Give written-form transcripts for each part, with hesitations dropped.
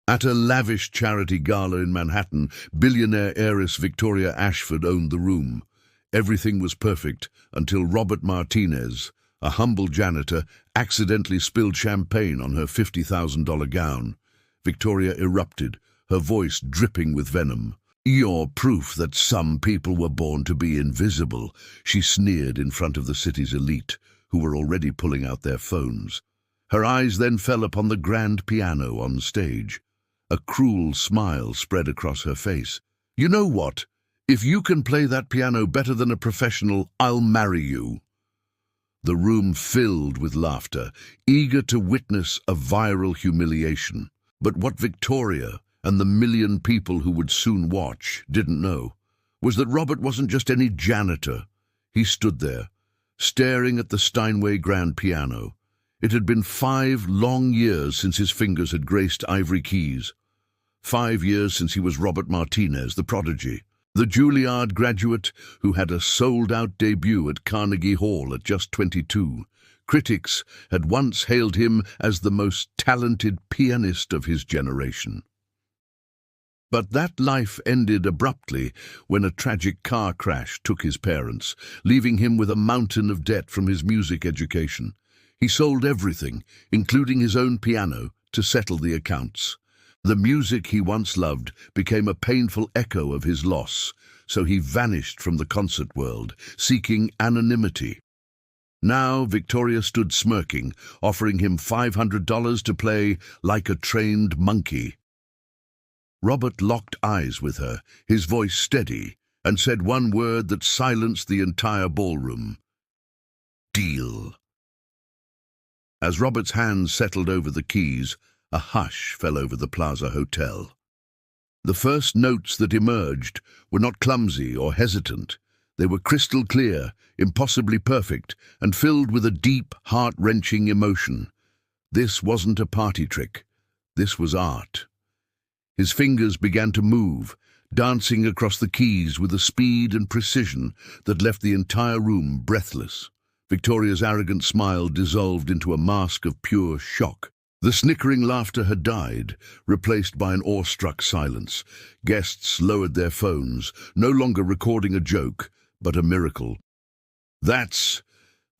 At a lavish charity gala in Manhattan, billionaire heiress Victoria Ashford owned the room. Everything was perfect until Robert Martinez, a humble janitor, accidentally spilled champagne on her $50,000 gown. Victoria erupted, her voice dripping with venom. "You're proof that some people were born to be invisible," she sneered in front of the city's elite, who were already pulling out their phones. Her eyes then fell upon the grand piano on stage. A cruel smile spread across her face. "You know what? If you can play that piano better than a professional, I'll marry you." The room filled with laughter, eager to witness a viral humiliation. But what Victoria and the million people who would soon watch didn't know was that Robert wasn't just any janitor. He stood there, staring at the Steinway grand piano. It had been 5 long years since his fingers had graced ivory keys. 5 years since he was Robert Martinez, the prodigy, the Juilliard graduate who had a sold-out debut at Carnegie Hall at just 22. Critics had once hailed him as the most talented pianist of his generation. But that life ended abruptly when a tragic car crash took his parents, leaving him with a mountain of debt from his music education. He sold everything, including his own piano, to settle the accounts. The music he once loved became a painful echo of his loss, so he vanished from the concert world, seeking anonymity. Now Victoria stood smirking, offering him $500 to play like a trained monkey. Robert locked eyes with her, his voice steady, and said one word that silenced the entire ballroom. "Deal." As Robert's hands settled over the keys, a hush fell over the Plaza Hotel. The first notes that emerged were not clumsy or hesitant. They were crystal clear, impossibly perfect, and filled with a deep, heart-wrenching emotion. This wasn't a party trick. This was art. His fingers began to move, dancing across the keys with a speed and precision that left the entire room breathless. Victoria's arrogant smile dissolved into a mask of pure shock. The snickering laughter had died, replaced by an awestruck silence. Guests lowered their phones, no longer recording a joke, but a miracle. That's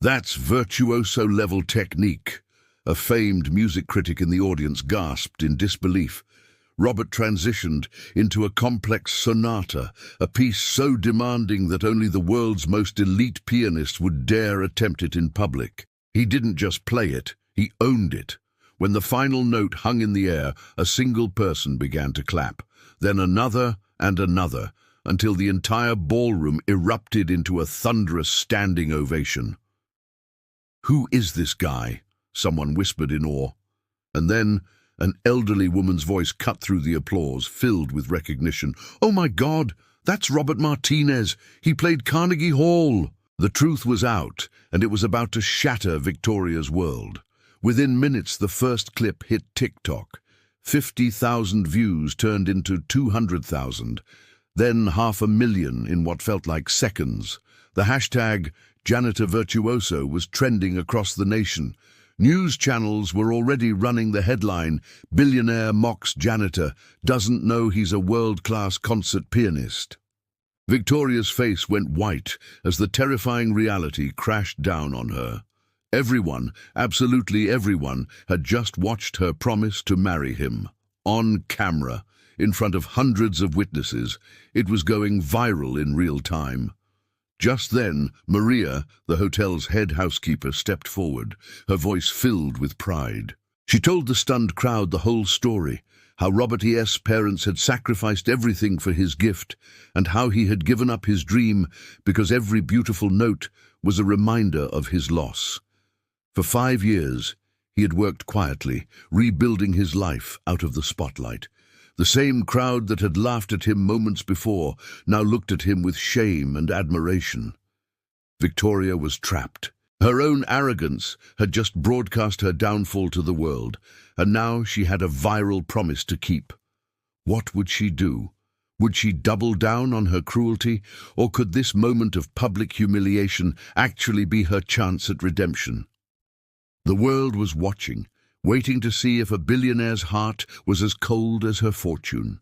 virtuoso-level technique," a famed music critic in the audience gasped in disbelief. Robert transitioned into a complex sonata, a piece so demanding that only the world's most elite pianist would dare attempt it in public. He didn't just play it, he owned it. When the final note hung in the air, a single person began to clap, then another and another, until the entire ballroom erupted into a thunderous standing ovation. "Who is this guy?" someone whispered in awe. And then an elderly woman's voice cut through the applause, filled with recognition. "Oh my God, that's Robert Martinez. He played Carnegie Hall." The truth was out, and it was about to shatter Victoria's world. Within minutes, the first clip hit TikTok. 50,000 views turned into 200,000, then 500,000 in what felt like seconds. The hashtag Janitor Virtuoso was trending across the nation. News channels were already running the headline, "Billionaire mocks janitor, doesn't know he's a world-class concert pianist." Victoria's face went white as the terrifying reality crashed down on her. Everyone, absolutely everyone, had just watched her promise to marry him. On camera, in front of hundreds of witnesses, it was going viral in real time. Just then, Maria, the hotel's head housekeeper, stepped forward, her voice filled with pride. She told the stunned crowd the whole story, how Robert E.'s parents had sacrificed everything for his gift, and how he had given up his dream because every beautiful note was a reminder of his loss. For 5 years, he had worked quietly, rebuilding his life out of the spotlight. The same crowd that had laughed at him moments before now looked at him with shame and admiration. Victoria was trapped. Her own arrogance had just broadcast her downfall to the world, and now she had a viral promise to keep. What would she do? Would she double down on her cruelty, or could this moment of public humiliation actually be her chance at redemption? The world was watching, waiting to see if a billionaire's heart was as cold as her fortune.